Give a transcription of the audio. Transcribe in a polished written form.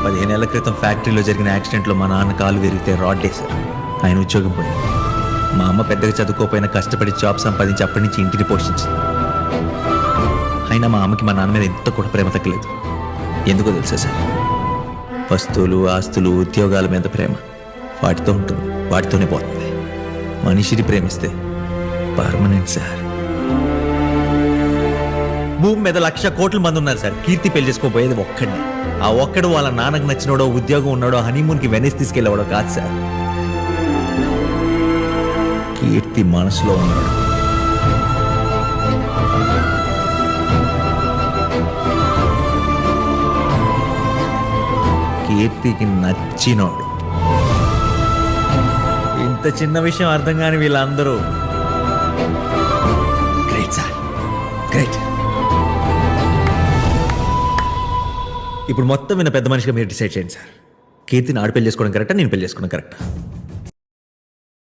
15 ఏళ్ల క్రితం ఫ్యాక్టరీలో జరిగిన యాక్సిడెంట్లో మా నాన్న కాలు విరిగితే రాడ్ వేశారు. ఆయన ఉద్యోగం పోయింది. మా అమ్మ పెద్దగా చదువుకోపోయినా కష్టపడి జాబ్ సంపాదించి అప్పటి నుంచి ఇంటిని పోషించింది. అయినా మా అమ్మకి మా నాన్న మీద ఎంత కూడా ప్రేమ తగ్గలేదు. ఎందుకో తెలుసా సార్? వస్తువులు, ఆస్తులు, ఉద్యోగాల మీద ప్రేమ వాటితో ఉంటుంది, వాటితోనే పోతుంది. మనిషిని ప్రేమిస్తే పర్మనెంట్ సార్. భూమి మీద 1,00,000 కోట్ల మంది ఉన్నారు సార్. కీర్తి పెళ్లి చేసుకోపోయేది ఒక్కడినే. ఆ ఒక్కడు వాళ్ళ నాన్నకు నచ్చినోడో, ఉద్యోగం ఉన్నాడో, హనీమూన్కి వెనస్ తీసుకెళ్ళేవాడో కాదు సార్. కీర్తి మనసులో ఉన్నాడు. కీర్తికి నచ్చినోడు. ఇంత చిన్న విషయం అర్థం కాని వీళ్ళందరూ గ్రేట్ సార్, గ్రేట్. ఇప్పుడు మొత్తం విన్న పెద్ద మనిషిగా మీరు డిసైడ్ చేయండి సార్. కీర్తిని ఆడు పెళ్లి చేసుకోవడం కరెక్టా, నేను పెళ్లి చేసుకోవడం కరెక్టా?